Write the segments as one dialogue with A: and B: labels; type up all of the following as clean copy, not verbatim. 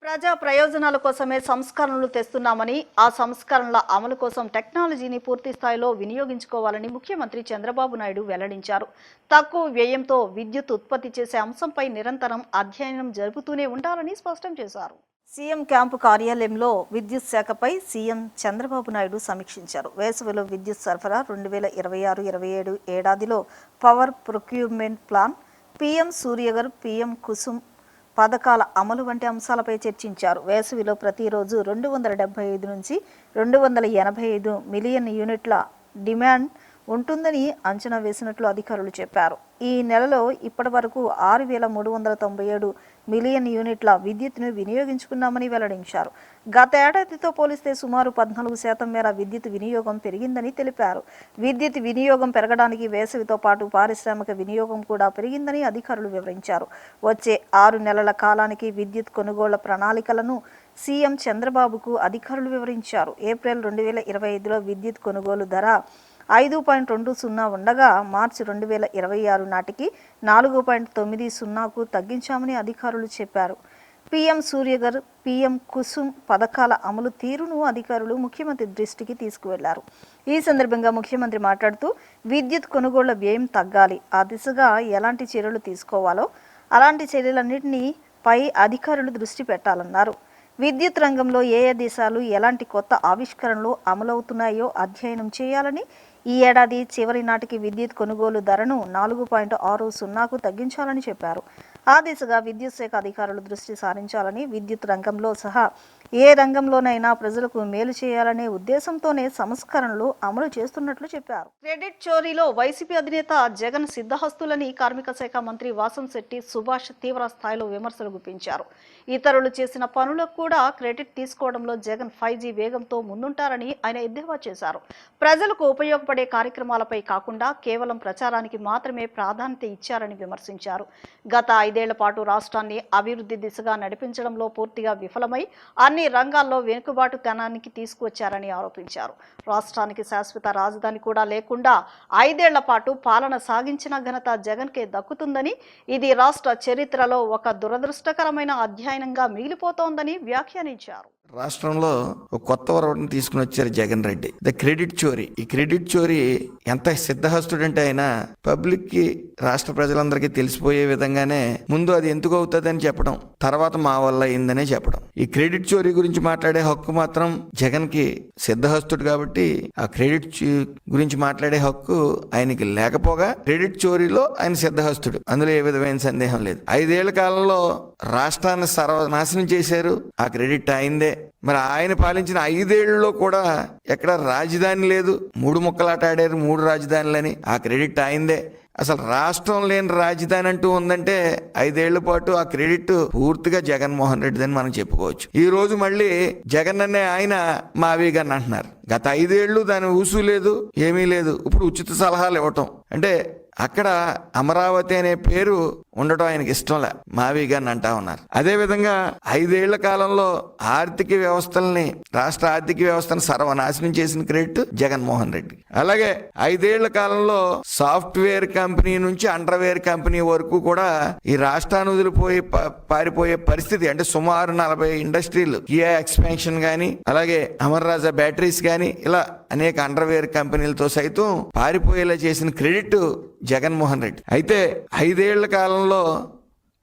A: ప్రజా ప్రయోజనాల కోసమే సంస్కరణలు తెస్తున్నామని, ఆ సంస్కరణల అమలు కోసం టెక్నాలజీని పూర్తి స్థాయిలో వినియోగించుకోవాలని ముఖ్యమంత్రి చంద్రబాబు నాయుడు వెల్లడించారు. తక్కువ వ్యయంతో విద్యుత్ ఉత్పత్తి చేసే అంశంపై నిరంతరం అధ్యయనం జరుపుతూనే ఉండాలని స్పష్టం చేశారు. సీఎం క్యాంపు కార్యాలయంలో విద్యుత్ శాఖపై సీఎం చంద్రబాబు నాయుడు సమీక్షించారు. వేసవిలో విద్యుత్ సరఫరా 2026-27 ఏడాదిలో power procurement plan, PM Surya Ghar, PM Kusum పథకాల అమలు వంటి అంశాలపై చర్చించారు. వేసవిలో ప్రతిరోజు 275 నుంచి 285 మిలియన్ యూనిట్ల డిమాండ్ ఉంటుందని అంచనా వేసినట్లు అధికారులు చెప్పారు. ఈ నెలలో ఇప్పటి వరకు 6,397 మిలియన్ యూనిట్ల విద్యుత్తును వినియోగించుకున్నామని వెల్లడించారు. గత ఏడాదితో పోలిస్తే సుమారు 14% మేర విద్యుత్ వినియోగం పెరిగిందని తెలిపారు. విద్యుత్ వినియోగం పెరగడానికి వేసవితో పాటు పారిశ్రామిక వినియోగం కూడా పెరిగిందని అధికారులు వివరించారు. వచ్చే 6 నెలల కాలానికి విద్యుత్ కొనుగోళ్ల ప్రణాళికలను సీఎం చంద్రబాబుకు అధికారులు వివరించారు. ఏప్రిల్ 2025లో విద్యుత్ కొనుగోలు ధర 5.20 ఉండగా మార్చి 2026 నాటికి 4.90కు తగ్గించామని అధికారులు చెప్పారు. పీఎం సూర్యఘర్, పీఎం కుసుమ్ పథకాల అమలు తీరును అధికారులు ముఖ్యమంత్రి దృష్టికి తీసుకువెళ్లారు. ఈ సందర్భంగా ముఖ్యమంత్రి మాట్లాడుతూ విద్యుత్ కొనుగోళ్ల వ్యయం తగ్గాలి, ఆ దిశగా ఎలాంటి చర్యలు తీసుకోవాలో అలాంటి చర్యలన్నింటినీ పై అధికారులు దృష్టి పెట్టాలన్నారు. విద్యుత్ రంగంలో ఏ దేశాలు ఎలాంటి కొత్త ఆవిష్కరణలు అమలవుతున్నాయో అధ్యయనం చేయాలని, ఈ ఏడాది చివరి నాటికి విద్యుత్ కొనుగోలు ధరను 4.60కు తగ్గించాలని చెప్పారు. ఆ దిశగా విద్యుత్ శాఖ అధికారులు దృష్టి సారించాలని, విద్యుత్ రంగంలో సహా ఏ రంగంలోనైనా ప్రజలకు మేలు చేయాలనే ఉద్దేశంతోనే సంస్కరణలు అమలు చేస్తున్నట్లు చెప్పారు. క్రెడిట్ చోరీలో వైసీపీ అధినేత జగన్ సిద్ధహస్తులని కార్మిక శాఖ మంత్రి వాసంశెట్టి సుభాష్ తీవ్ర స్థాయిలో విమర్శలు గుప్పించారు. ఇతరులు చేసిన పనులకు కూడా క్రెడిట్ తీసుకోవడంలో జగన్ 5G వేగంతో ముందుంటారని ఆయన ఎద్దేవా చేశారు. ప్రజలకు ఉపయోగపడే కార్యక్రమాలపై కాకుండా కేవలం ప్రచారానికి మాత్రమే ప్రాధాన్యత ఇచ్చారని విమర్శించారు. గత 5 ఏళ్ల పాటు రాష్ట్రాన్ని అభివృద్ధి దిశగా నడిపించడంలో పూర్తిగా విఫలమై అన్ని రంగాల్లో వెనుకబాటుతనానికి తీసుకువచ్చారని ఆరోపించారు. రాష్ట్రానికి శాశ్వత రాజధాని కూడా లేకుండా 5 ఏళ్ల పాటు పాలన సాగించిన ఘనత జగన్కే దక్కుతుందని, ఇది రాష్ట్ర చరిత్రలో ఒక దురదృష్టకరమైన అధ్యయనంగా మిగిలిపోతోందని వ్యాఖ్యానించారు.
B: రాష్ట్రంలో ఒక కొత్త వరవడిని తీసుకుని వచ్చారు జగన్ రెడ్డి. ద క్రెడిట్ చోరీ. ఈ క్రెడిట్ చోరీ ఎంత సిద్ధహస్తుడంటే ఆయన పబ్లిక్ కి, రాష్ట్ర ప్రజలందరికీ తెలిసిపోయే విధంగానే ముందు అది ఎందుకు అవుతుంది అని చెప్పడం, తర్వాత మా వల్ల అయిందనే చెప్పడం. ఈ క్రెడిట్ చోరీ గురించి మాట్లాడే హక్కు మాత్రం జగన్ కి సిద్ధహస్తుడు కాబట్టి ఆ క్రెడిట్ గురించి మాట్లాడే హక్కు ఆయనకి లేకపోగా క్రెడిట్ చోరీలో ఆయన సిద్ధహస్తుడు, అందులో ఏ విధమైన సందేహం లేదు. 5 ఏళ్ల కాలంలో రాష్ట్రాన్ని సర్వనాశనం చేశారు, ఆ క్రెడిట్ అయిందే. మరి ఆయన పాలించిన 5 ఏళ్లలో కూడా ఎక్కడ రాజధాని లేదు, 3 ముక్కలాట ఆడారు, 3 రాజధానులని, ఆ క్రెడిట్ అయిందే. అసలు రాష్ట్రం లేని రాజధాని అంటూ ఉందంటే 5 ఏళ్ల పాటు ఆ క్రెడిట్ పూర్తిగా జగన్మోహన్ రెడ్డి అని మనం చెప్పుకోవచ్చు. ఈ రోజు మళ్ళీ జగన్ అనే ఆయన మావి గారిని అంటున్నారు. గత 5 ఏళ్లు దాని ఊసు లేదు, ఏమీ లేదు. ఇప్పుడు ఉచిత సలహాలు ఇవ్వటం అంటే అక్కడ అమరావతి అనే పేరు ఉండటం ఆయనకి ఇష్టంలే, మావి గారిని అంటా ఉన్నారు. అదే విధంగా 5 ఏళ్ల కాలంలో ఆర్థిక వ్యవస్థల్ని, రాష్ట్ర ఆర్థిక వ్యవస్థను సర్వనాశనం చేసిన క్రెడిట్ జగన్మోహన్ రెడ్డి. అలాగే 5 ఏళ్ల కాలంలో సాఫ్ట్వేర్ కంపెనీ నుంచి అండర్వేర్ కంపెనీ వరకు కూడా ఈ రాష్ట్రాన్ని వదిలిపోయి పారిపోయే పరిస్థితి, అంటే సుమారు 40 ఇండస్ట్రీలు, కియా ఎక్స్పాన్షన్ గానీ, అలాగే అమర్ రాజా బ్యాటరీస్ గానీ, ఇలా అనేక అండర్వేర్ కంపెనీలతో సైతం పారిపోయేలా చేసిన క్రెడిట్ జగన్మోహన్ రెడ్డి. అయితే 5 ఏళ్ల కాలంలో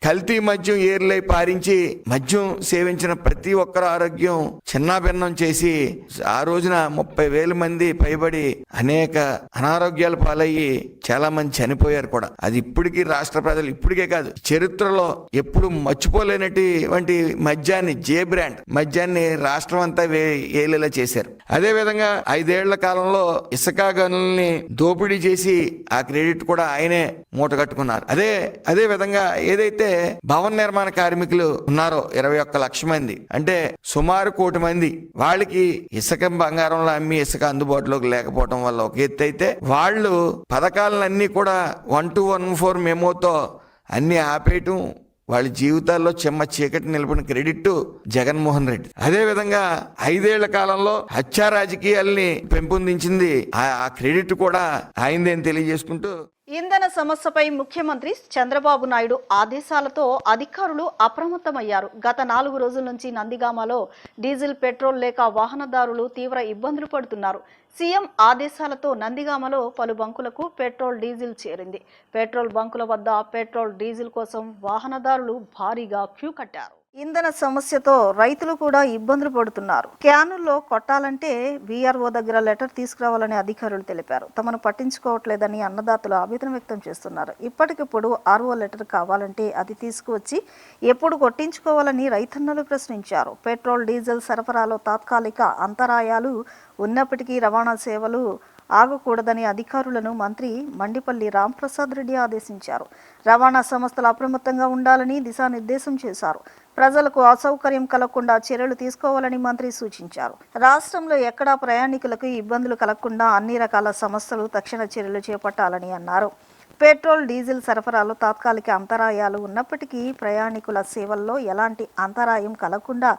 B: కల్తీ మద్యం ఏర్లై పారించి మద్యం సేవించిన ప్రతి ఒక్కరు ఆరోగ్యం చిన్నాభిన్నం చేసి ఆ రోజున 30,000 మంది పైబడి అనేక అనారోగ్యాల పాలయ్యి చాలా మంది చనిపోయారు కూడా. అది ఇప్పటికీ రాష్ట్ర ప్రజలు, ఇప్పటికే కాదు చరిత్రలో ఎప్పుడు మర్చిపోలేనటువంటి మద్యాన్ని, జే బ్రాండ్ మద్యాన్ని రాష్ట్రం అంతా ఏలేలా చేశారు. అదే విధంగా 5 ఏళ్ల కాలంలో ఇసుక గనుల్ని దోపిడీ చేసి ఆ క్రెడిట్ కూడా ఆయనే మూట కట్టుకున్నారు. అదే విధంగా ఏదైతే భవన నిర్మాణ కార్మికులు ఉన్నారో 21 లక్షల మంది, అంటే సుమారు 1 కోటి మంది, వాళ్ళకి ఇసుక బంగారంలో అమ్మి ఇసుక అందుబాటులోకి లేకపోవడం వల్ల ఒక ఎత్తు అయితే, వాళ్ళు పథకాలన్నీ కూడా 1214 మెమోతో అన్ని ఆపేయటం, వాళ్ళ జీవితాల్లో చెమ్మ చీకటి నిలబడిన క్రెడిట్ జగన్మోహన్ రెడ్డి. అదే విధంగా 5 ఏళ్ల కాలంలో హత్యా రాజకీయాల్ని పెంపొందించింది ఆ క్రెడిట్ కూడా ఆయనదేని తెలియజేసుకుంటూ
A: ఇంధన సమస్యపై ముఖ్యమంత్రి చంద్రబాబు నాయుడు ఆదేశాలతో అధికారులు అప్రమత్తమయ్యారు. గత 4 రోజుల నుంచి నందిగామలో డీజిల్, పెట్రోల్ లేక వాహనదారులు తీవ్ర ఇబ్బందులు పడుతున్నారు. సీఎం ఆదేశాలతో నందిగామలో పలు బంకులకు పెట్రోల్, డీజిల్ చేరింది. పెట్రోల్ బంకుల వద్ద పెట్రోల్, డీజిల్ కోసం వాహనదారులు భారీగా క్యూ కట్టారు. ఇంధన సమస్యతో రైతులు కూడా ఇబ్బందులు పడుతున్నారు. క్యానుల్లో కొట్టాలంటే వీఆర్ఓ దగ్గర లెటర్ తీసుకురావాలని అధికారులు తెలిపారు. తమను పట్టించుకోవట్లేదని అన్నదాతలు ఆవేదన వ్యక్తం చేస్తున్నారు. ఇప్పటికిప్పుడు ఆర్ఓ లెటర్ కావాలంటే అది తీసుకువచ్చి ఎప్పుడు కొట్టించుకోవాలని రైతన్నలు ప్రశ్నించారు. పెట్రోల్, డీజిల్ సరఫరాలో తాత్కాలిక అంతరాయాలు ఉన్నప్పటికీ రవాణా సేవలు ఆగకూడదని అధికారులను మంత్రి మండిపల్లి రాంప్రసాద్ రెడ్డి ఆదేశించారు. రవాణా సంస్థలు అప్రమత్తంగా ఉండాలని దిశానిర్దేశం చేశారు. ప్రజలకు అసౌకర్యం కలగకుండా చర్యలు తీసుకోవాలని మంత్రి సూచించారు. రాష్ట్రంలో ఎక్కడా ప్రయాణికులకు ఇబ్బందులు కలగకుండా అన్ని రకాల సంస్థలు తక్షణ చర్యలు చేపట్టాలని అన్నారు. పెట్రోల్, డీజిల్ సరఫరాలో తాత్కాలిక అంతరాయాలు ఉన్నప్పటికీ ప్రయాణికుల సేవల్లో ఎలాంటి అంతరాయం కలగకుండా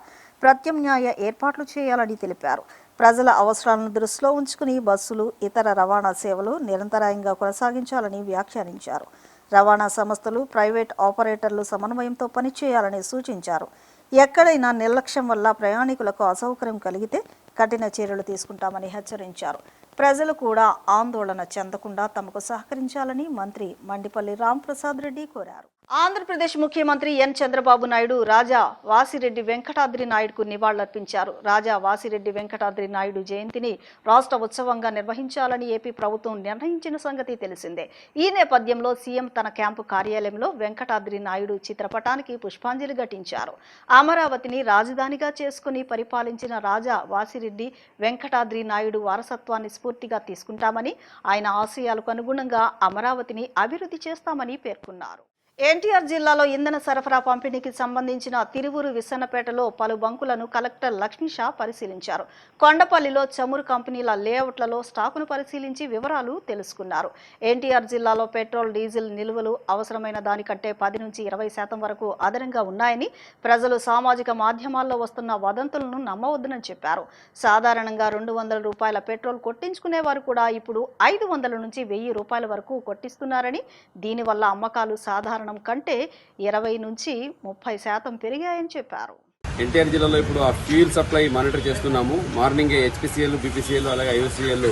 A: ప్రత్యామ్నాయ ఏర్పాట్లు చేయాలని తెలిపారు. ప్రజల అవసరాలను దృష్టిలో ఉంచుకుని బస్సులు, ఇతర రవాణా సేవలు నిరంతరాయంగా కొనసాగించాలని వ్యాఖ్యానించారు. రవాణా సంస్థలు, ప్రైవేట్ ఆపరేటర్లు సమన్వయంతో పనిచేయాలని సూచించారు. ఎక్కడైనా నిర్లక్ష్యం వల్ల ప్రయాణికులకు అసౌకర్యం కలిగితే కఠిన చర్యలు తీసుకుంటామని హెచ్చరించారు. ప్రజలు కూడా ఆందోళన చెందకుండా తమకు సహకరించాలని మంత్రి మండిపల్లి రాంప్రసాద్ రెడ్డి కోరారు. ఆంధ్రప్రదేశ్ ముఖ్యమంత్రి ఎన్ చంద్రబాబు నాయుడు రాజా వాసిరెడ్డి వెంకటాద్రి నాయుడుకు నివాళులర్పించారు. రాజా వాసిరెడ్డి వెంకటాద్రి నాయుడు జయంతిని రాష్ట్ర ఉత్సవంగా నిర్వహించాలని ఏపీ ప్రభుత్వం నిర్ణయించిన సంగతి తెలిసిందే. ఈ నేపథ్యంలో సీఎం తన క్యాంపు కార్యాలయంలో వెంకటాద్రి నాయుడు చిత్రపటానికి పుష్పాంజలి ఘటించారు. అమరావతిని రాజధానిగా చేసుకుని పరిపాలించిన రాజా వాసిరెడ్డి వెంకటాద్రి నాయుడు వారసత్వాన్ని స్ఫూర్తిగా తీసుకుంటామని, ఆయన ఆశయాలకు అనుగుణంగా అమరావతిని అభివృద్ధి చేస్తామని పేర్కొన్నారు. ఎన్టీఆర్ జిల్లాలో ఇంధన సరఫరా పంపిణీకి సంబంధించిన తిరువూరు విసన్నపేటలో పలు బంకులను కలెక్టర్ లక్ష్మీషా పరిశీలించారు. కొండపల్లిలో చమురు కంపెనీల లేఅవుట్లలో స్టాకును పరిశీలించి వివరాలు తెలుసుకున్నారు. ఎన్టీఆర్ జిల్లాలో పెట్రోల్, డీజిల్ నిల్వలు అవసరమైన దానికంటే 10 నుంచి 20% వరకు అదనంగా ఉన్నాయని, ప్రజలు సామాజిక మాధ్యమాల్లో వస్తున్న వదంతులను నమ్మవద్దని చెప్పారు. సాధారణంగా 200 రూపాయల పెట్రోల్ కొట్టించుకునేవారు కూడా ఇప్పుడు 500 నుంచి 1000 రూపాయల వరకు కొట్టిస్తున్నారని, దీనివల్ల అమ్మకాలు సాధారణ కంటే 20 నుంచి 30% పెరిగాయని చెప్పారు.
C: ఎన్టీఆర్ జిల్లాలో ఇప్పుడు ఆ ఫ్యూల్ సప్లై మానిటర్ చేస్తున్నాము. మార్నింగ్ హెచ్పిసిఎల్, బీపీసీఎల్, అలాగే ఐఓసీఎల్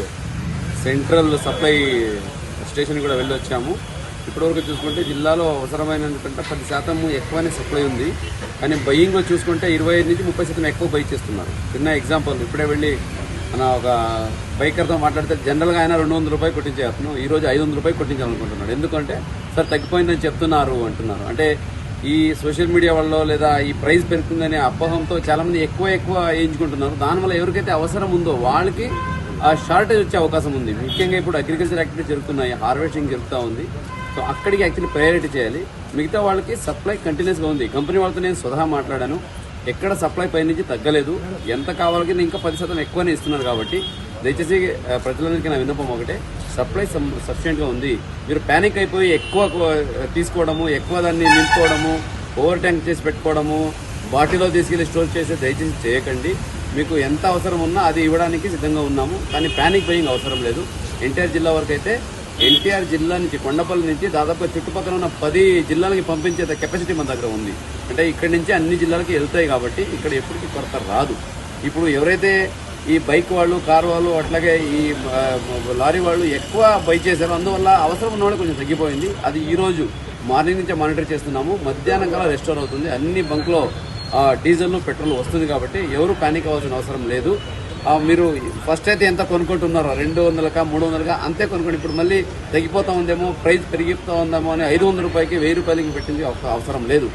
C: సెంట్రల్ సప్లై స్టేషన్ కూడా వెళ్ళి వచ్చాము. ఇప్పటివరకు చూసుకుంటే జిల్లాలో అవసరమైనందుకంటే 10% ఎక్కువనే సప్లై ఉంది. కానీ బయ్యింగ్లో చూసుకుంటే 25 నుంచి 30% ఎక్కువ బై చేస్తున్నారు. చిన్న ఎగ్జాంపుల్, ఇప్పుడే వెళ్ళి మన ఒక బైకర్తో మాట్లాడితే జనరల్గా ఆయన 200 రూపాయలు కొట్టించేస్తున్నాం, ఈరోజు 500 రూపాయలు కొట్టించాలనుకుంటున్నాడు. ఎందుకంటే సార్ తగ్గిపోయిందని చెప్తున్నారు అంటున్నారు. అంటే ఈ సోషల్ మీడియా వల్ల లేదా ఈ ప్రైస్ పెరుగుతుందనే అపోహంతో చాలామంది ఎక్కువ వేయించుకుంటున్నారు. దానివల్ల ఎవరికైతే అవసరం ఉందో వాళ్ళకి ఆ షార్టేజ్ వచ్చే అవకాశం ఉంది. ముఖ్యంగా ఇప్పుడు అగ్రికల్చర్ యాక్టివిటీస్ జరుగుతున్నాయి, హార్వెస్టింగ్ జరుగుతూ ఉంది. సో అక్కడికి యాక్చువల్లీ ప్రయారిటీ చేయాలి. మిగతా వాళ్ళకి సప్లై కంటిన్యూస్గా ఉంది. కంపెనీ వాళ్ళతో నేను స్వతహా మాట్లాడాను, ఎక్కడ సప్లై పై నుంచి తగ్గలేదు. ఎంత కావాలకి ఇంకా 10% ఎక్కువనే ఇస్తున్నారు. కాబట్టి దయచేసి ప్రజలందరికీ నా విన్నపం ఒకటే, సప్లై సఫిషియెంట్గా ఉంది. మీరు ప్యానిక్ అయిపోయి ఎక్కువ తీసుకోవడము, ఎక్కువ దాన్ని నింపుకోవడము, ఓవర్ ట్యాంక్ చేసి పెట్టుకోవడము, బాటిల్లో తీసుకెళ్ళి స్టోర్ చేసి దయచేసి చేయకండి. మీకు ఎంత అవసరం ఉన్నా అది ఇవ్వడానికి సిద్ధంగా ఉన్నాము. కానీ ప్యానిక్ బయింగ్ అవసరం లేదు. ఎన్టీఆర్ జిల్లా వరకు అయితే ఎన్టీఆర్ జిల్లా నుంచి కొండపల్లి నుంచి దాదాపు చుట్టుపక్కల ఉన్న 10 జిల్లాలకి పంపించే కెపాసిటీ మన దగ్గర ఉంది. అంటే ఇక్కడి నుంచి అన్ని జిల్లాలకి వెళ్తాయి కాబట్టి ఇక్కడ ఎప్పటికీ కొరత రాదు. ఇప్పుడు ఎవరైతే ఈ బైక్ వాళ్ళు, కార్ వాళ్ళు, అట్లాగే ఈ లారీ వాళ్ళు ఎక్కువ బై చేశారో అందువల్ల అవసరం ఉన్న వాళ్ళు కొంచెం తగ్గిపోయింది. అది ఈరోజు మార్నింగ్ నుంచే మానిటర్ చేస్తున్నాము. మధ్యాహ్నం కల్లా రెస్టోర్ అవుతుంది. అన్ని బంక్లో డీజిల్, పెట్రోల్ వస్తుంది కాబట్టి ఎవరు ప్యానిక్ అవ్వాల్సిన అవసరం లేదు. మీరు ఫస్ట్ అయితే ఎంత కొనుక్కుంటున్నారో 200కా 300కా అంతే కొనుక్కోండి. ఇప్పుడు మళ్ళీ తగ్గిపోతూ ఉందేమో, ప్రైస్ పెరిగిపోతూ ఉందేమో అని 500 రూపాయలకి 1000 రూపాయలకి పెట్టింది అవసరం లేదు.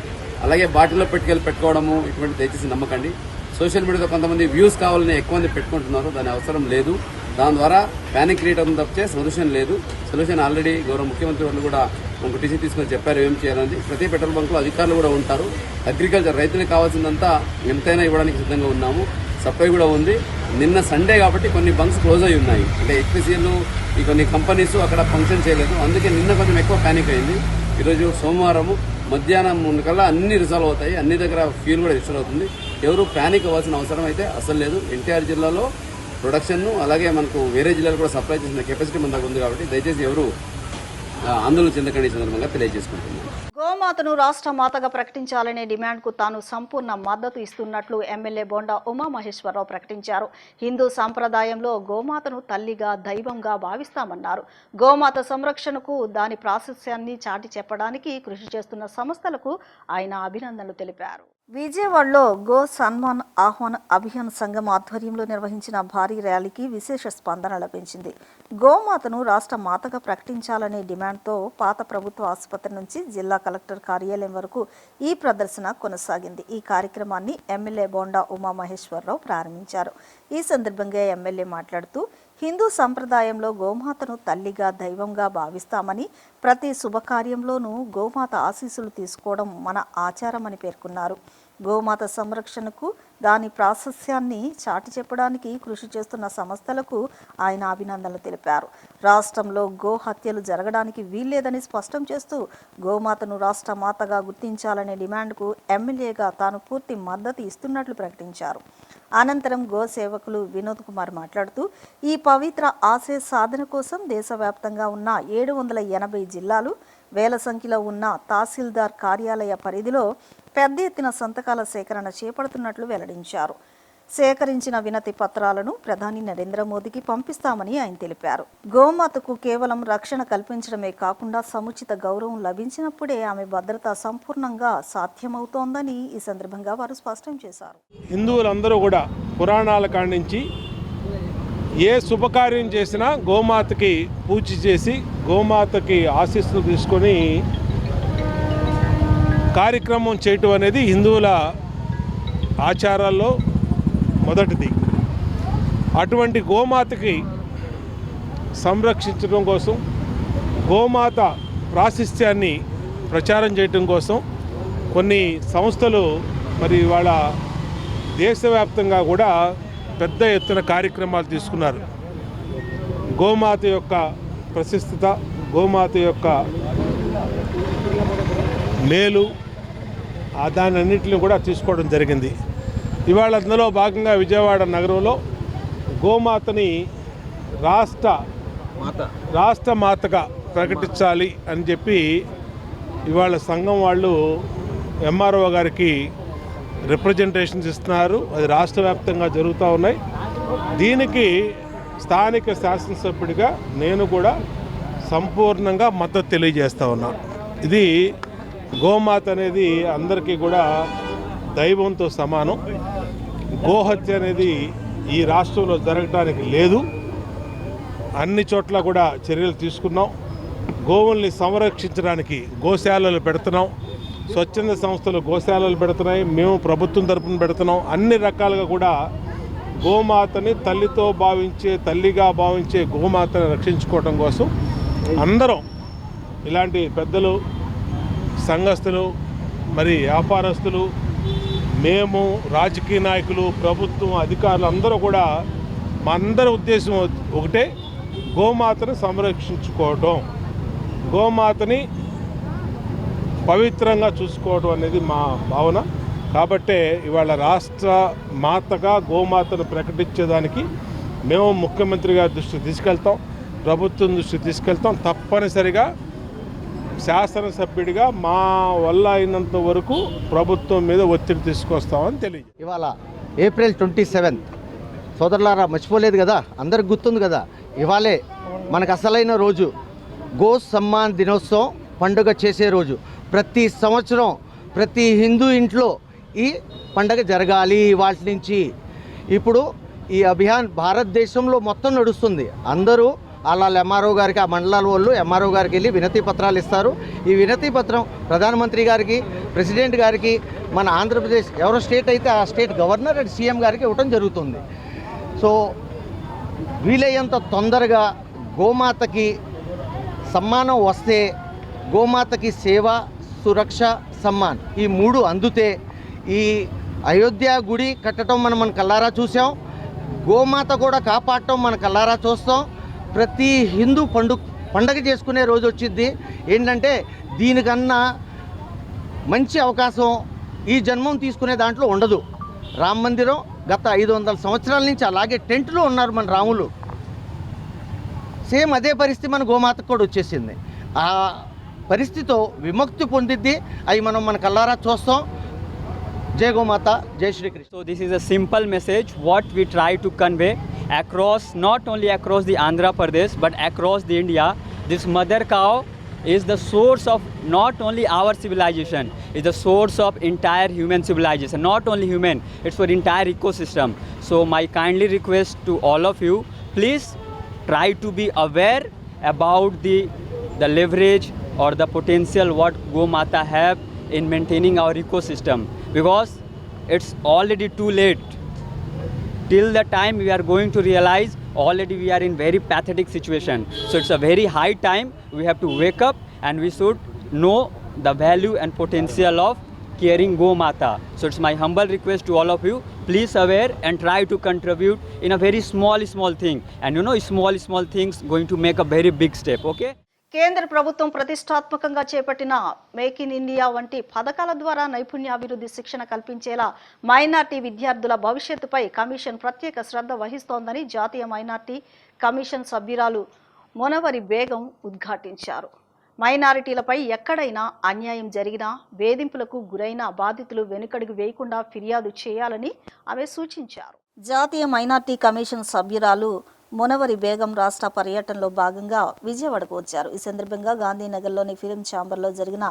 C: అలాగే బాటిల్లో పెట్టుకోవడము ఇటువంటి దయచేసి నమ్మకండి. సోషల్ మీడియాలో కొంతమంది వ్యూస్ కావాలని ఎక్కువ మంది పెట్టుకుంటున్నారు, దాని అవసరం లేదు. దాని ద్వారా ప్యానిక్ క్రియేట్ అవుతుంది తప్పితే సొల్యూషన్ లేదు. సొల్యూషన్ ఆల్రెడీ గౌరవ ముఖ్యమంత్రి వాళ్ళు కూడా ఒక టీసీ తీసుకొని చెప్పారు ఏం చేయాలని. ప్రతి పెట్రోల్ బంక్లో అధికారులు కూడా ఉంటారు. అగ్రికల్చర్ రైతులకు కావాల్సిందంతా ఎంతైనా ఇవ్వడానికి సిద్ధంగా ఉన్నాము. సప్లై కూడా ఉంది. నిన్న సండే కాబట్టి కొన్ని బంక్స్ క్లోజ్ అయి ఉన్నాయి. అంటే హెచ్పిసిఎల్, ఈ కొన్ని కంపెనీస్ అక్కడ ఫంక్షన్ చేయలేదు. అందుకే నిన్న కొంచెం ఎక్కువ ప్యానిక్ అయింది. ఈరోజు సోమవారము మధ్యాహ్నం కల్లా అన్ని రిజాల్వ్ అవుతాయి. అన్ని దగ్గర ఫ్యూల్ కూడా రిజిస్టర్ అవుతుంది. ఎవరు ప్యానిక్ అవ్వాల్సిన అవసరం అయితే అసలు లేదు. ఎన్టీఆర్ జిల్లాలో ప్రొడక్షన్ను అలాగే మనకు వేరే జిల్లాలు కూడా సప్లై చేసిన కెపాసిటీ మన దగ్గర ఉంది కాబట్టి దయచేసి ఎవరు ఆందోళన చెందకండి సందర్భంగా తెలియజేసుకుంటున్నాను.
A: గోమాతను రాష్ట్ర మాతగా ప్రకటించాలనే డిమాండ్కు తాను సంపూర్ణ మద్దతు ఇస్తున్నట్లు ఎమ్మెల్యే బోండా ఉమామహేశ్వరరావు ప్రకటించారు. హిందూ సంప్రదాయంలో గోమాతను తల్లిగా దైవంగా భావిస్తామన్నారు. గోమాత సంరక్షణకు దాని ప్రాశస్యాన్ని చాటి చెప్పడానికి కృషి చేస్తున్న సంస్థలకు ఆయన అభినందనలు తెలిపారు. విజయవాడలో గో సన్మాన్ ఆహ్వాన్ అభియాన్ సంఘం ఆధ్వర్యంలో నిర్వహించిన భారీ ర్యాలీకి విశేష స్పందన లభించింది. గోమాతను రాష్ట్ర మాతగా ప్రకటించాలనే డిమాండ్తో పాత ప్రభుత్వ ఆసుపత్రి నుంచి జిల్లా కలెక్టర్ కార్యాలయం వరకు ఈ ప్రదర్శన కొనసాగింది. ఈ కార్యక్రమాన్ని ఎమ్మెల్యే బోండా ఉమామహేశ్వరరావు ప్రారంభించారు. ఈ సందర్భంగా ఎమ్మెల్యే మాట్లాడుతూ హిందూ సంప్రదాయంలో గోమాతను తల్లిగా దైవంగా భావిస్తామని, ప్రతి శుభకార్యంలోనూ గోమాత ఆశీస్సులు తీసుకోవడం మన ఆచారమని పేర్కొన్నారు. గోమాత సంరక్షణకు దాని ప్రాశస్యాన్ని చాటి చెప్పడానికి కృషి చేస్తున్న సంస్థలకు ఆయన అభినందనలు తెలిపారు. రాష్ట్రంలో గో హత్యలు జరగడానికి వీల్లేదని స్పష్టం చేస్తూ గోమాతను రాష్ట్ర మాతగా గుర్తించాలనే డిమాండ్కు ఎమ్మెల్యేగా తాను పూర్తి మద్దతు ఇస్తున్నట్లు ప్రకటించారు. అనంతరం గో సేవకులు వినోద్ కుమార్ మాట్లాడుతూ ఈ పవిత్ర ఆశయ సాధన కోసం దేశవ్యాప్తంగా ఉన్న 780 జిల్లాలు, వేల సంఖ్యలో ఉన్న తహసీల్దార్ కార్యాలయ పరిధిలో పెద్ద ఎత్తున సంతకాల సేకరణ చేపడుతున్నట్లు వెల్లడించారు. సేకరించిన వినతి పత్రాలను ప్రధాని నరేంద్ర మోదీకి పంపిస్తామని ఆయన తెలిపారు. గోమాతకు కేవలం రక్షణ కల్పించడమే కాకుండా సముచిత గౌరవం లభించినప్పుడే ఆమె భద్రత సంపూర్ణంగా సాధ్యమవుతోందని ఈ సందర్భంగా వారు స్పష్టం చేశారు.
D: హిందువులందరూ కూడా పురాణాల కాడి నుంచి ఏ శుభకార్యం చేసినా గోమాతకి పూజ చేసి గోమాతకి ఆశీస్సులు తీసుకొని కార్యక్రమం చేయటం అనేది హిందువుల ఆచారాల్లో మొదటిది. అటువంటి గోమాతకి సంరక్షించడం కోసం, గోమాత ప్రాశస్త్యాన్ని ప్రచారం చేయటం కోసం కొన్ని సంస్థలు మరి వాళ్ళ దేశవ్యాప్తంగా కూడా పెద్ద ఎత్తున కార్యక్రమాలు తీసుకున్నారు. గోమాత యొక్క ప్రశస్తత, గోమాత యొక్క మేలు దానన్నింటిని కూడా తీసుకోవడం జరిగింది. ఇవాళ అందులో భాగంగా విజయవాడ నగరంలో గోమాతని రాష్ట్ర మాతగా ప్రకటించాలి అని చెప్పి ఇవాళ సంఘం వాళ్ళు ఎంఆర్ఓ గారికి రిప్రజెంటేషన్స్ ఇస్తున్నారు. అది రాష్ట్ర వ్యాప్తంగా జరుగుతూ ఉన్నాయి. దీనికి స్థానిక శాసనసభ్యుడిగా నేను కూడా సంపూర్ణంగా మద్దతు తెలియజేస్తూ ఉన్నాను. ఇది గోమాత అనేది అందరికీ కూడా దైవంతో సమానం. గోహత్య అనేది ఈ రాష్ట్రంలో జరగడానికి లేదు. అన్ని చోట్ల కూడా చర్యలు తీసుకున్నాం. గోవుల్ని సంరక్షించడానికి గోశాలలు పెడుతున్నాం. స్వచ్ఛంద సంస్థలు గోశాలలు పెడుతున్నాయి. మేము ప్రభుత్వం తరపున పెడుతున్నాం. అన్ని రకాలుగా కూడా గోమాతని తల్లిగా భావించే గోమాతని రక్షించుకోవడం కోసం అందరం ఇలాంటి పెద్దలు, సంఘస్థులు, మరి వ్యాపారస్తులు, మేము, రాజకీయ నాయకులు, ప్రభుత్వం, అధికారులు అందరూ కూడా మా అందరి ఉద్దేశం ఒకటే, గోమాతను సంరక్షించుకోవటం, గోమాతని పవిత్రంగా చూసుకోవడం అనేది మా భావన. కాబట్టే ఇవాళ రాష్ట్ర మాతగా గోమాతను ప్రకటించేదానికి మేము ముఖ్యమంత్రి గారి దృష్టికి తీసుకెళ్తాం, ప్రభుత్వం దృష్టికి తీసుకెళ్తాం. తప్పనిసరిగా శాసనసభ్యుడిగా మా వల్ల అయినంత వరకు ప్రభుత్వం మీద ఒత్తిడి తీసుకొస్తామని తెలియదు.
E: ఇవాళ ఏప్రిల్ 27 సోదరులారా, మర్చిపోలేదు కదా, అందరికి గుర్తుంది కదా. ఇవాళే మనకు అసలైన రోజు, గో సమ్మాన్ దినోత్సవం పండుగ చేసే రోజు. ప్రతి సంవత్సరం ప్రతి హిందూ ఇంట్లో ఈ పండుగ జరగాలి. వాటి నుంచి ఇప్పుడు ఈ అభియాన్ భారతదేశంలో మొత్తం నడుస్తుంది. అందరూ వాళ్ళ ఎంఆర్ఓ గారికి, ఆ మండలాల వాళ్ళు ఎంఆర్ఓ గారికి వెళ్ళి వినతి పత్రాలు ఇస్తారు. ఈ వినతి పత్రం ప్రధానమంత్రి గారికి, ప్రెసిడెంట్ గారికి, మన ఆంధ్రప్రదేశ్ ఎవరో స్టేట్ అయితే ఆ స్టేట్ గవర్నర్ అండ్ సీఎం గారికి ఇవ్వటం జరుగుతుంది. సో వీలయ్యేంత తొందరగా గోమాతకి సమ్మానం వస్తే, గోమాతకి సేవ, సురక్ష, సమ్మాన్ ఈ 3 అందుతే ఈ అయోధ్య గుడి కట్టడం మనం కల్లారా చూసాం. గోమాత కూడా కాపాడటం మన కల్లారా చూస్తాం. ప్రతి హిందూ పండుగ చేసుకునే రోజు వచ్చింది. ఏంటంటే దీనికన్నా మంచి అవకాశం ఈ జన్మం తీసుకునే దాంట్లో ఉండదు. రామ మందిరం గత 500 సంవత్సరాల నుంచి అలాగే టెంట్లో ఉన్నారు మన రాములు. సేమ్ అదే పరిస్థితి మన గోమాతకు కూడా వచ్చేసింది. ఆ పరిస్థితితో విముక్తి పొందిద్ది. అవి మనం మన కళ్ళారా చూస్తాం. జై గోమాత, జై Srikrishna.
F: So this is a simple message what we try to convey across, not only across the Andhra Pradesh but across the India. This mother cow is the source of not only our civilization, is the source of entire human civilization. Not only human, it's for entire ecosystem. So my kindly request to all of you, please try to be aware about the leverage or the potential what Gomata have in maintaining our ecosystem, because it's already too late. Till the time we are going to realize already we are in very pathetic situation. So it's a very high time we have to wake up and we should know the value and potential of caring Gomata. So it's my humble request to all of you, please aware and try to contribute in a very small thing. And you know, small things going to make a very big step, okay?
A: కేంద్ర ప్రభుత్వం ప్రతిష్టాత్మకంగా చేపట్టిన make in India వంటి పథకాల ద్వారా నైపుణ్యాభివృద్ధి శిక్షణ కల్పించేలా minority విద్యార్థుల భవిష్యత్తుపై కమిషన్ ప్రత్యేక శ్రద్ధ వహిస్తోందని జాతీయ మైనార్టీ కమిషన్ సభ్యురాలు మునవరి బేగం ఉద్ఘాటించారు. మైనారిటీలపై ఎక్కడైనా అన్యాయం జరిగినా, వేధింపులకు గురైన బాధితులు వెనుకడుగు వేయకుండా ఫిర్యాదు చేయాలని ఆమె సూచించారు. జాతీయ మైనార్టీ కమిషన్ సభ్యురాలు మునవరి బేగం రాష్ట్ర పర్యటనలో భాగంగా విజయవాడకు వచ్చారు. ఈ సందర్భంగా గాంధీనగర్లోని ఫిలిం ఛాంబర్లో జరిగిన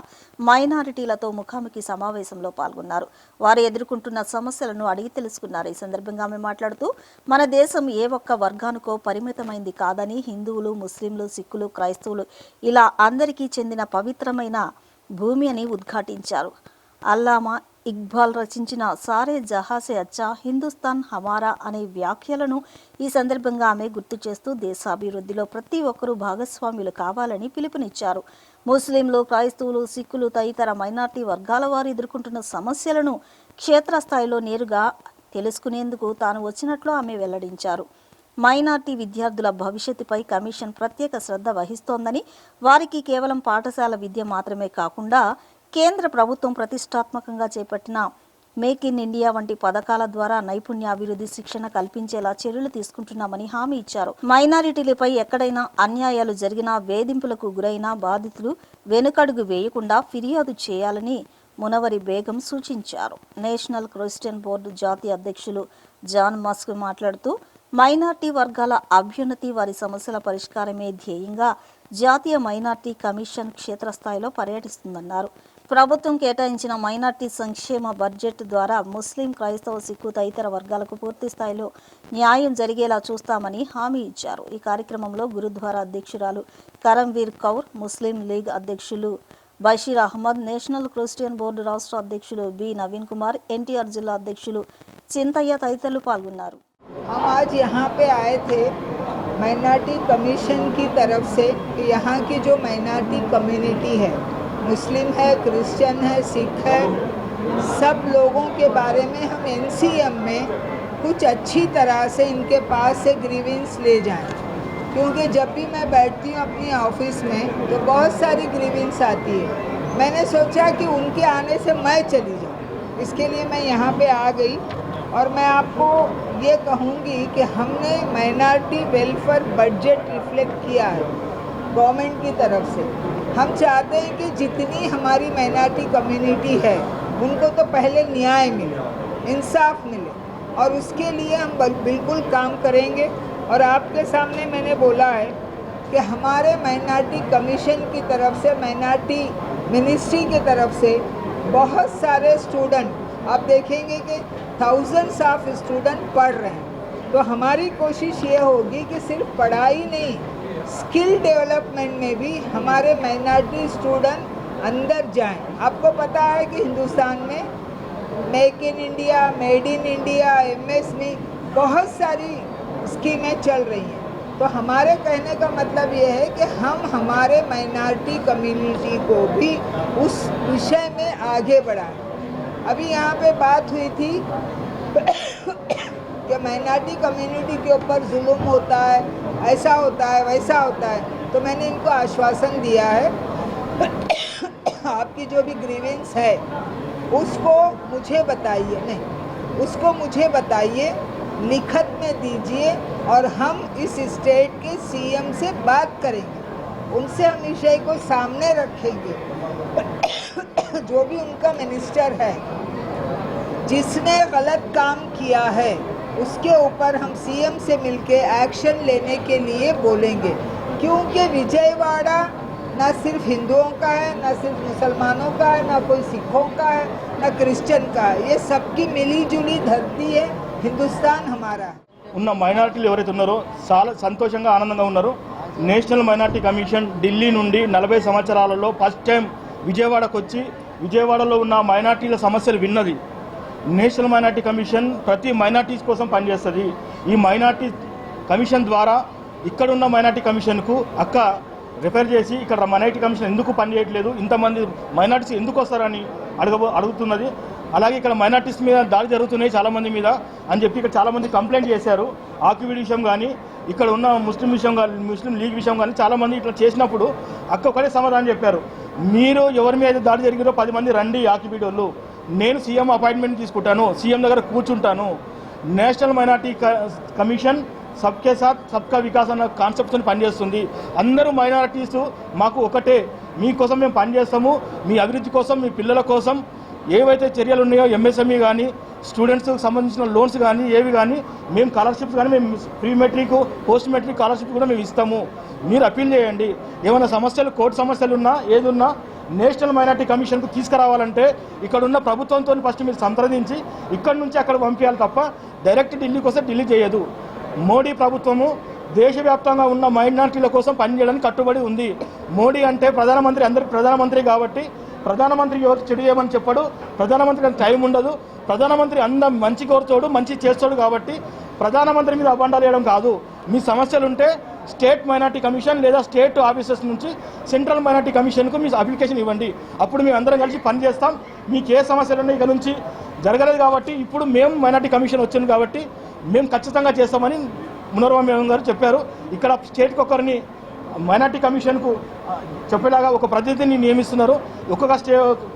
A: మైనారిటీలతో ముఖాముఖి సమావేశంలో పాల్గొన్నారు. వారు ఎదుర్కొంటున్న సమస్యలను అడిగి తెలుసుకున్నారు. ఈ సందర్భంగా ఆమె మాట్లాడుతూ, మన దేశం ఏ ఒక్క వర్గానికో పరిమితమైంది కాదని, హిందువులు, ముస్లింలు, సిక్కులు, క్రైస్తవులు ఇలా అందరికీ చెందిన పవిత్రమైన భూమి అని ఉద్ఘాటించారు. అల్లామా ఇక్బాల్ రచించిన సారే జహాసే అచ్చా హిందుస్థాన్ హమారా అనే వ్యాఖ్యలను ఈ సందర్భంగా ఆమె గుర్తు చేస్తూ దేశాభివృద్ధిలో ప్రతి ఒక్కరూ భాగస్వాములు కావాలని పిలుపునిచ్చారు. ముస్లింలు, క్రైస్తవులు, సిక్కులు తదితర మైనార్టీ వర్గాల వారు ఎదుర్కొంటున్న సమస్యలను క్షేత్రస్థాయిలో నేరుగా తెలుసుకునేందుకు తాను వచ్చినట్లు ఆమె వెల్లడించారు. మైనార్టీ విద్యార్థుల భవిష్యత్తుపై కమిషన్ ప్రత్యేక శ్రద్ధ వహిస్తోందని, వారికి కేవలం పాఠశాల విద్య మాత్రమే కాకుండా కేంద్ర ప్రభుత్వం ప్రతిష్టాత్మకంగా చేపట్టిన మేక్ ఇన్ ఇండియా వంటి పథకాల ద్వారా నైపుణ్యాభివృద్ధి శిక్షణ కల్పించేలా చర్యలు తీసుకుంటున్నామని హామీ ఇచ్చారు. మైనారిటీలపై ఎక్కడైనా అన్యాయాలు జరిగినా, వేధింపులకు గురైన బాధితులు వెనుకడుగు వేయకుండా ఫిర్యాదు చేయాలని మునవరి బేగం సూచించారు. నేషనల్ క్రిస్టియన్ బోర్డు జాతీయ అధ్యక్షులు జాన్ మస్క్ మాట్లాడుతూ, మైనార్టీ వర్గాల అభ్యున్నతి, వారి సమస్యల పరిష్కారమే ధ్యేయంగా జాతీయ మైనార్టీ కమిషన్ క్షేత్రస్థాయిలో పర్యటిస్తుందన్నారు. ప్రభుత్వం కేటాయించిన మైనార్టీ సంక్షేమ బడ్జెట్ ద్వారా ముస్లిం, క్రైస్తవ, సిక్కు తదితర వర్గాలకు పూర్తి స్థాయిలో న్యాయం జరిగేలా చూస్తామని హామీ ఇచ్చారు. ఈ కార్యక్రమంలో గురుద్వారా అధ్యక్షురాలు కరంవీర్ కౌర్, ముస్లిం లీగ్ అధ్యక్షులు Basheer Ahmed, National Christian Board రాష్ట్ర అధ్యక్షులు బి నవీన్ కుమార్, ఎన్టీఆర్ జిల్లా అధ్యక్షులు చింతయ్య తదితరులు పాల్గొన్నారు.
G: हम आज यहाँ पे आए थे माइनॉरिटी कमीशन की तरफ से कि यहाँ की जो माइनॉरिटी कम्युनिटी है, मुस्लिम है, क्रिश्चियन है, सिख है, सब लोगों के बारे में हम एनसीएम में कुछ अच्छी तरह से इनके पास से ग्रीवेंस ले जाएं, क्योंकि जब भी मैं बैठती हूँ अपनी ऑफिस में तो बहुत सारी ग्रीवेंस आती है. मैंने सोचा कि उनके आने से मैं चली जाऊँ, इसके लिए मैं यहाँ पे आ गई. और मैं आपको ये कहूँगी कि हमने माइनॉरिटी वेलफेयर बजट रिफ्लेक्ट किया है गवर्नमेंट की तरफ से. हम चाहते हैं कि जितनी हमारी माइनॉरिटी कम्युनिटी है उनको तो पहले न्याय मिले, इंसाफ मिले, और उसके लिए हम बिल्कुल काम करेंगे. और आपके सामने मैंने बोला है कि हमारे माइनॉरिटी कमीशन की तरफ से, माइनॉरिटी मिनिस्ट्री की तरफ से बहुत सारे स्टूडेंट, आप देखेंगे कि थाउजेंड्स ऑफ स्टूडेंट पढ़ रहे हैं. तो हमारी कोशिश ये होगी कि सिर्फ पढ़ाई नहीं, स्किल डेवलपमेंट में भी हमारे माइनॉरिटी स्टूडेंट अंदर जाएं. आपको पता है कि हिंदुस्तान में make in India, made in India, MSME बहुत सारी स्कीमें चल रही हैं. तो हमारे कहने का मतलब ये है कि हम हमारे माइनॉरिटी कम्युनिटी को भी उस विषय में आगे बढ़ाएं. अभी यहाँ पे बात हुई थी कि माइनॉरिटी कम्युनिटी के ऊपर जुल्म होता है, ऐसा होता है, वैसा होता है. तो मैंने इनको आश्वासन दिया है आपकी जो भी ग्रीवेंस है उसको मुझे बताइए, नहीं उसको मुझे बताइए, लिखत में दीजिए, और हम इस स्टेट के सीएम से बात करेंगे. उनसे हम विषय को सामने रखेंगे। जो भी उनका मिनिस्टर है जिसने गलत काम किया है उसके ऊपर हम सीएम से मिलके एक्शन लेने के लिए बोलेंगे, क्योंकि विजयवाड़ा ना सिर्फ हिंदुओं का है, ना सिर्फ मुसलमानों का है, ना कोई सिखों का है, ना क्रिश्चियन का है। ये सबकी मिली जुली धरती है, हिंदुस्तान हमारा है।
H: ఉన్న మైనారిటీలు ఎవరైతే ఉన్నారో చాలా సంతోషంగా ఆనందంగా ఉన్నారు. నేషనల్ మైనారిటీ కమిషన్ ఢిల్లీ నుండి 40 సంవత్సరాలలో ఫస్ట్ టైం విజయవాడకు వచ్చి విజయవాడలో ఉన్న మైనారిటీల సమస్యలు విన్నది. నేషనల్ మైనారిటీ కమిషన్ ప్రతి మైనారిటీస్ కోసం పనిచేస్తుంది. ఈ మైనారిటీ కమిషన్ ద్వారా ఇక్కడున్న మైనారిటీ కమిషన్కు అక్క రిఫర్ చేసి ఇక్కడ మైనారిటీ కమిషన్ ఎందుకు పనిచేయట్లేదు, ఇంతమంది మైనారిటీస్ ఎందుకు వస్తారని అడుగుతున్నది. అలాగే ఇక్కడ మైనారిటీస్ మీద దాడి జరుగుతున్నాయి చాలామంది మీద అని చెప్పి ఇక్కడ చాలామంది కంప్లైంట్ చేశారు. ఆక్యుపీ విషయం కానీ ఇక్కడ ఉన్న ముస్లిం విషయం కానీ ముస్లిం లీగ్ విషయం కానీ చాలామంది ఇట్లా చేసినప్పుడు అక్క ఒకటే సమాధానం చెప్పారు, మీరు ఎవరి మీద దాడి జరిగిందో 10 మంది రండి ఆక్యుపీ వాళ్ళు, నేను సీఎం అపాయింట్మెంట్ తీసుకుంటాను, సీఎం దగ్గర కూర్చుంటాను. నేషనల్ మైనారిటీ కమిషన్ సబ్కే సాత్ సబ్కా వికాస్ అన్న కాన్సెప్ట్తో పనిచేస్తుంది. అందరూ మైనారిటీస్ మాకు ఒకటే, మీకోసం మేము పనిచేస్తాము, మీ అభివృద్ధి కోసం, మీ పిల్లల కోసం ఏవైతే చర్యలు ఉన్నాయో ఎంఎస్ఎంఈ కానీ స్టూడెంట్స్కి సంబంధించిన లోన్స్ కానీ ఏవి కానీ మేము స్కాలర్షిప్స్ కానీ మేము pre matric post matric scholarship కూడా మేము ఇస్తాము. మీరు అప్పీల్ చేయండి. ఏమైనా సమస్యలు కోర్టు సమస్యలు ఉన్నా ఏది ఉన్నా నేషనల్ మైనారిటీ కమిషన్కు తీసుకురావాలంటే ఇక్కడున్న ప్రభుత్వంతో ఫస్ట్ మీరు సంప్రదించి ఇక్కడి నుంచి అక్కడ పంపించాలి తప్ప డైరెక్ట్ ఢిల్లీకి వస్తే ఢిల్లీ చేయదు. మోడీ ప్రభుత్వము దేశవ్యాప్తంగా ఉన్న మైనారిటీల కోసం పనిచేయడానికి కట్టుబడి ఉంది. మోడీ అంటే ప్రధానమంత్రి, అందరికి ప్రధానమంత్రి కాబట్టి ప్రధానమంత్రి ఎవరు చెడు చేయమని చెప్పాడు, ప్రధానమంత్రికి టైం ఉండదు. ప్రధానమంత్రి మంచి కోరుతాడు, మంచి చేస్తాడు కాబట్టి ప్రధానమంత్రి మీద అబండాలు వేయడం కాదు. మీ సమస్యలు ఉంటే స్టేట్ మైనారిటీ కమిషన్ లేదా స్టేట్ ఆఫీసర్స్ నుంచి సెంట్రల్ మైనారిటీ కమిషన్కు మీ అప్లికేషన్ ఇవ్వండి. అప్పుడు మేము అందరం కలిసి పనిచేస్తాం. మీకు ఏ సమస్యలు ఉన్నాయి ఇక నుంచి జరగలేదు కాబట్టి ఇప్పుడు మేము మైనారిటీ కమిషన్ వచ్చింది కాబట్టి మేము ఖచ్చితంగా చేస్తామని మునర్వా మేడం గారు చెప్పారు. ఇక్కడ స్టేట్కి ఒకరిని మైనారిటీ కమిషన్కు చెప్పేలాగా ఒక ప్రతినిధిని నియమిస్తున్నారు. ఒక్కొక్క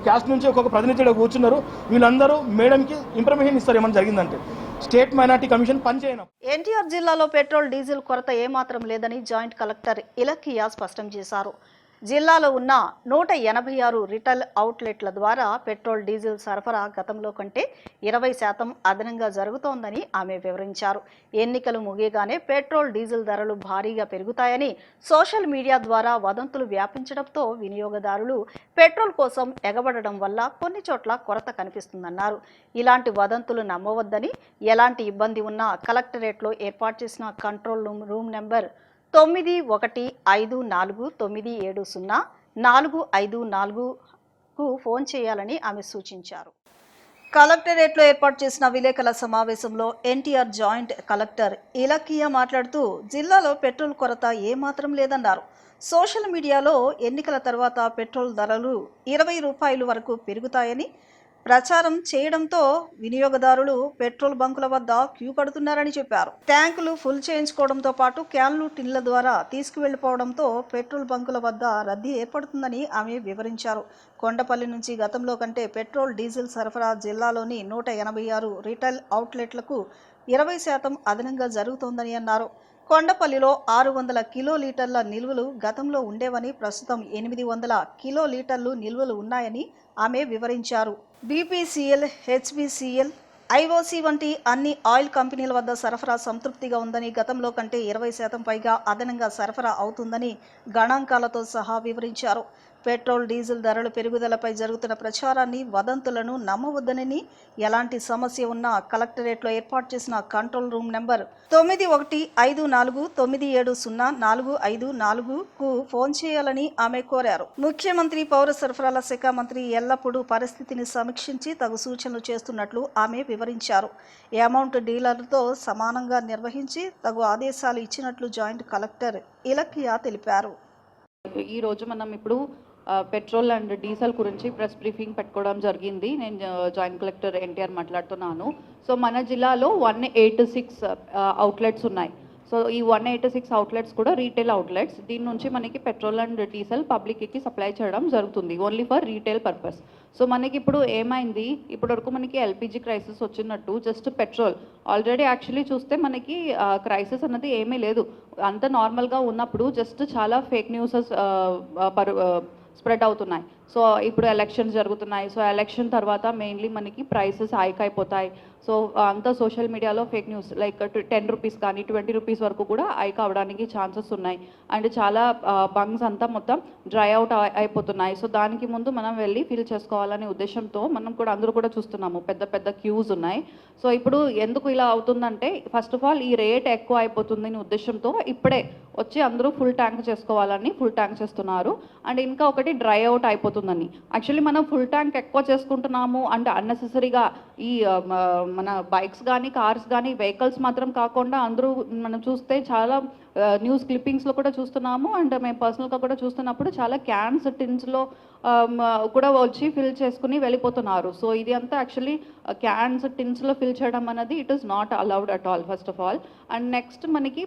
H: క్యాస్ట్ నుంచి ఒక్కొక్క ప్రతినిధులు కూర్చున్నారు. వీళ్ళందరూ మేడంకి ఇన్ఫర్మేషన్ ఇస్తారు ఏమైనా జరిగిందంటే. స్టేట్ మైనారిటీ కమిషన్ పనిచేయను.
A: ఎన్టీఆర్ జిల్లాలో పెట్రోల్ డీజిల్ కొరత ఏమాత్రం లేదని జాయింట్ కలెక్టర్ ఇలకియా స్పష్టం చేశారు. జిల్లాలో ఉన్న 186 రిటైల్ అవుట్లెట్ల ద్వారా పెట్రోల్ డీజిల్ సరఫరా గతంలో కంటే 20% అదనంగా జరుగుతోందని ఆమె వివరించారు. ఎన్నికలు ముగియగానే పెట్రోల్ డీజిల్ ధరలు భారీగా పెరుగుతాయని సోషల్ మీడియా ద్వారా వదంతులు వ్యాపించడంతో వినియోగదారులు పెట్రోల్ కోసం ఎగబడడం వల్ల కొన్ని చోట్ల కొరత కనిపిస్తుందన్నారు. ఇలాంటి వదంతులు నమ్మవద్దని, ఎలాంటి ఇబ్బంది ఉన్నా కలెక్టరేట్లో ఏర్పాటు చేసిన కంట్రోల్ రూమ్ నెంబర్ 9154704544కు ఫోన్ చేయాలని ఆమె సూచించారు. కలెక్టరేట్లో ఏర్పాటు చేసిన విలేకరుల సమావేశంలో ఎన్టీఆర్ జాయింట్ కలెక్టర్ ఇలకియా మాట్లాడుతూ జిల్లాలో పెట్రోల్ కొరత ఏమాత్రం లేదన్నారు. సోషల్ మీడియాలో ఎన్నికల తర్వాత పెట్రోల్ ధరలు 20 రూపాయల వరకు పెరుగుతాయని ప్రచారం చేయడంతో వినియోగదారులు పెట్రోల్ బంకుల వద్ద క్యూ కడుతున్నారని చెప్పారు. ట్యాంకులు ఫుల్ చేయించుకోవడంతో పాటు క్యాన్లు టిన్ల ద్వారా తీసుకువెళ్లిపోవడంతో పెట్రోల్ బంకుల వద్ద రద్దీ ఏర్పడుతుందని ఆమె వివరించారు. కొండపల్లి నుంచి గతంలో కంటే పెట్రోల్ డీజిల్ సరఫరా జిల్లాలోని 186 రిటైల్ అవుట్లెట్లకు 20% అదనంగా జరుగుతోందని అన్నారు. కొండపల్లిలో 600 కిలోలీటర్ల నిల్వలు గతంలో ఉండేవని ప్రస్తుతం 800 కిలోలీటర్లు నిల్వలు ఉన్నాయని ఆమె వివరించారు. బీపీసీఎల్, హెచ్పీసీఎల్, ఐఓసీ వంటి అన్ని ఆయిల్ కంపెనీల వద్ద సరఫరా సంతృప్తిగా ఉందని, గతంలో కంటే 20% పైగా అదనంగా సరఫరా అవుతుందని గణాంకాలతో సహా వివరించారు. పెట్రోల్ డీజిల్ ధరల పెరుగుదలపై జరుగుతున్న ప్రచారాన్ని, వదంతులను నమ్మవద్దనని, ఎలాంటి సమస్య ఉన్నా కలెక్టరేట్లో ఏర్పాటు చేసిన కంట్రోల్ రూమ్ నెంబర్ 9154970454కు ఫోన్ చేయాలని ఆమె కోరారు. ముఖ్యమంత్రి, పౌర సరఫరాల శాఖ మంత్రి ఎల్లప్పుడూ పరిస్థితిని సమీక్షించి తగు సూచనలు చేస్తున్నట్లు ఆమె వివరించారు. అమౌంట్ డీలర్లతో సమానంగా నిర్వహించి తగు ఆదేశాలు ఇచ్చినట్లు జాయింట్ కలెక్టర్ ఇలకియా తెలిపారు.
I: ఈరోజు మనం ఇప్పుడు పెట్రోల్ అండ్ డీజిల్ గురించి ప్రెస్ బ్రీఫింగ్ పెట్టుకోవడం జరిగింది. నేను జాయింట్ కలెక్టర్ ఎన్టీఆర్ మాట్లాడుతున్నాను. సో మన జిల్లాలో 186 అవుట్లెట్స్ ఉన్నాయి. సో ఈ 186 అవుట్లెట్స్ కూడా రీటైల్ అవుట్లెట్స్. దీని నుంచి మనకి పెట్రోల్ అండ్ డీజిల్ పబ్లిక్కి సప్లై చేయడం జరుగుతుంది only for retail purpose. So మనకి ఇప్పుడు ఏమైంది, ఇప్పటివరకు మనకి ఎల్పిజి క్రైసిస్ వచ్చినట్టు జస్ట్ పెట్రోల్ ఆల్రెడీ యాక్చువల్లీ చూస్తే మనకి క్రైసిస్ అన్నది ఏమీ లేదు. అంత నార్మల్గా ఉన్నప్పుడు జస్ట్ చాలా ఫేక్ న్యూసెస్ స్ప్రెడ్ అవుతున్నాయి. సో ఇప్పుడు ఎలక్షన్స్ జరుగుతున్నాయి. సో ఎలక్షన్ తర్వాత మెయిన్లీ మనకి ప్రైసెస్ హైక్ అయిపోతాయి. సో అంతా సోషల్ మీడియాలో ఫేక్ న్యూస్ లైక్ 10 రూపీస్ కానీ 20 రూపీస్ వరకు కూడా హైక్ అవ్వడానికి ఛాన్సెస్ ఉన్నాయి. అండ్ చాలా బంక్స్ అంతా మొత్తం డ్రై అవుట్ అయిపోతున్నాయి. సో దానికి ముందు మనం వెళ్ళి ఫిల్ చేసుకోవాలనే ఉద్దేశంతో మనం కూడా అందరూ కూడా చూస్తున్నాము పెద్ద పెద్ద క్యూస్ ఉన్నాయి. సో ఇప్పుడు ఎందుకు ఇలా అవుతుందంటే ఫస్ట్ ఆఫ్ ఆల్ ఈ రేట్ ఎక్కువ అయిపోతుందని ఉద్దేశంతో ఇప్పుడే వచ్చి అందరూ ఫుల్ ట్యాంక్ చేసుకోవాలని ఫుల్ ట్యాంక్ చేస్తున్నారు. అండ్ ఇంకా ఒకటి డ్రై అవుట్ అయిపోతుందని. యాక్చువల్లీ మనం ఫుల్ ట్యాంక్ ఎక్కువ చేసుకుంటున్నాము అంటే అన్నెసెసరీగా ఈ మన బైక్స్ కానీ కార్స్ కానీ వెహికల్స్ మాత్రం కాకుండా అందరూ మనం చూస్తే చాలా న్యూస్ క్లిప్పింగ్స్లో కూడా చూస్తున్నాము. అండ్ మేము పర్సనల్గా కూడా చూస్తున్నప్పుడు చాలా క్యాన్స్ టిన్స్లో కూడా వచ్చి ఫిల్ చేసుకుని వెళ్ళిపోతున్నారు. సో ఇది అంతా యాక్చువల్లీ క్యాన్స్ టిన్స్లో ఫిల్ చేయడం అనేది it is not allowed at all first of all. And next మనకి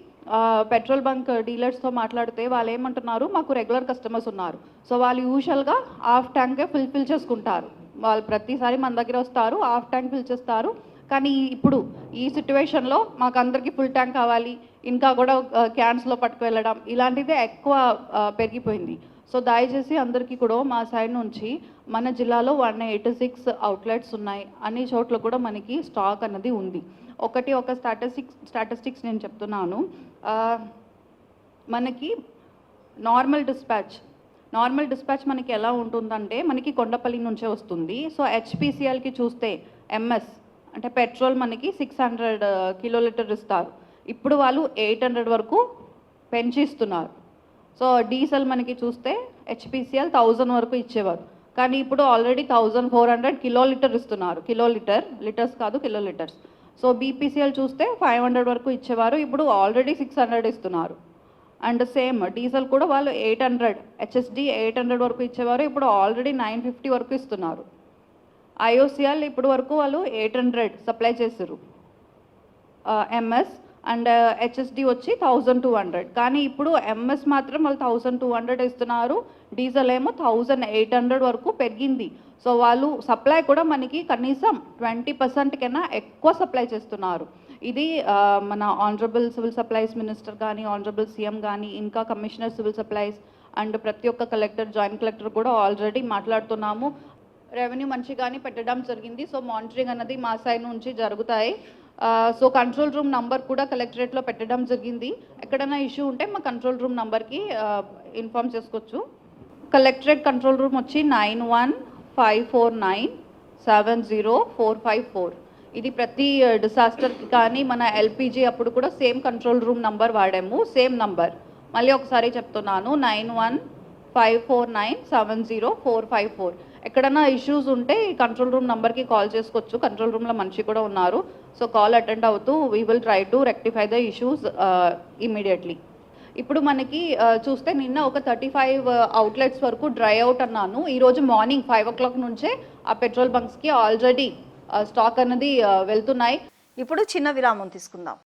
I: పెట్రోల్ బంక్ డీలర్స్తో మాట్లాడితే వాళ్ళు ఏమంటున్నారు, మాకు రెగ్యులర్ కస్టమర్స్ ఉన్నారు. సో వాళ్ళు యూజువల్గా హాఫ్ ట్యాంకే ఫిల్ చేసుకుంటారు. వాళ్ళు ప్రతిసారి మన దగ్గర వస్తారు, హాఫ్ ట్యాంక్ ఫిల్ చేస్తారు. కానీ ఇప్పుడు ఈ సిచ్యువేషన్లో మాకు అందరికీ ఫుల్ ట్యాంక్ కావాలి, ఇంకా కూడా క్యాన్స్లో పట్టుకు వెళ్ళడం ఇలాంటిదే ఎక్కువ పెరిగిపోయింది. సో దయచేసి అందరికీ కూడా మా సైడ్ నుంచి మన జిల్లాలో 186 అవుట్లెట్స్ ఉన్నాయి. అన్ని చోట్ల కూడా మనకి స్టాక్ అన్నది ఉంది. ఒక స్టాటిస్టిక్స్ నేను చెప్తున్నాను. మనకి నార్మల్ డిస్పాచ్ మనకి ఎలా ఉంటుందంటే మనకి కొండపల్లి నుంచే వస్తుంది. సో హెచ్పిసిఎల్కి చూస్తే ఎంఎస్ అంటే పెట్రోల్ మనకి 600 కిలోలీటర్ ఇస్తారు. ఇప్పుడు వాళ్ళు 800 వరకు పెంచి ఇస్తున్నారు. సో డీజిల్ మనకి చూస్తే హెచ్పిసిఎల్ 1000 వరకు ఇచ్చేవారు, కానీ ఇప్పుడు ఆల్రెడీ 1400 కిలోలీటర్ ఇస్తున్నారు. లీటర్స్ కాదు, కిలోలీటర్స్. సో బీపీసీఎల్ చూస్తే 500 వరకు ఇచ్చేవారు, ఇప్పుడు ఆల్రెడీ 600 ఇస్తున్నారు. అండ్ సేమ్ డీజిల్ కూడా వాళ్ళు 800 హెచ్ఎస్డి 800 వరకు ఇచ్చేవారు, ఇప్పుడు ఆల్రెడీ 950 వరకు ఇస్తున్నారు. ఐఓసిఎల్ ఇప్పుడు వరకు వాళ్ళు 800 సప్లై చేశారు ఎంఎస్, అండ్ హెచ్ఎస్డి వచ్చి 1200, కానీ ఇప్పుడు ఎంఎస్ మాత్రం వాళ్ళు 1200 ఇస్తున్నారు, డీజిల్ ఏమో 1800 వరకు పెరిగింది. సో వాళ్ళు సప్లై కూడా మనకి కనీసం 20% కన్నా ఎక్కువ సప్లై చేస్తున్నారు. ఇది మన ఆనరబుల్ సివిల్ సప్లైస్ మినిస్టర్ కానీ, ఆనరబుల్ సీఎం కానీ, ఇంకా కమిషనర్ సివిల్ సప్లైస్ అండ్ ప్రతి ఒక్క కలెక్టర్, జాయింట్ కలెక్టర్ కూడా ఆల్రెడీ మాట్లాడుతున్నాము. రెవెన్యూ మంచిగానే పెట్టడం జరిగింది. సో మానిటరింగ్ అన్నది మా సైడ్ నుంచి జరుగుతాయి. సో కంట్రోల్ రూమ్ నంబర్ కూడా కలెక్టరేట్లో పెట్టడం జరిగింది. ఎక్కడైనా ఇష్యూ ఉంటే మా కంట్రోల్ రూమ్ నంబర్కి ఇన్ఫామ్ చేసుకోవచ్చు. కలెక్టరేట్ కంట్రోల్ రూమ్ వచ్చి 9154970454. ఇది ప్రతి డిసాస్టర్కి కానీ మన ఎల్పిజి అప్పుడు కూడా సేమ్ కంట్రోల్ రూమ్ నంబర్ వాడాము, సేమ్ నంబర్. మళ్ళీ ఒకసారి చెప్తున్నాను, 9154970454. ఎక్కడైనా ఇష్యూస్ ఉంటే ఈ కంట్రోల్ రూమ్ నెంబర్కి కాల్ చేసుకోవచ్చు. కంట్రోల్ రూమ్లో మనిషి కూడా ఉన్నారు. సో కాల్ అటెండ్ అవుతూ we will try to rectify the issues immediately. ఇప్పుడు మనకి చూస్తే నిన్న ఒక 35 అవుట్లెట్స్ వరకు డ్రై అవుట్ అన్నాను. ఈరోజు మార్నింగ్ 5 o'clock నుంచే ఆ పెట్రోల్ బంక్స్కి ఆల్రెడీ స్టాక్ అనేది వెళ్తున్నాయి.
A: ఇప్పుడు చిన్న విరామం తీసుకుందాం.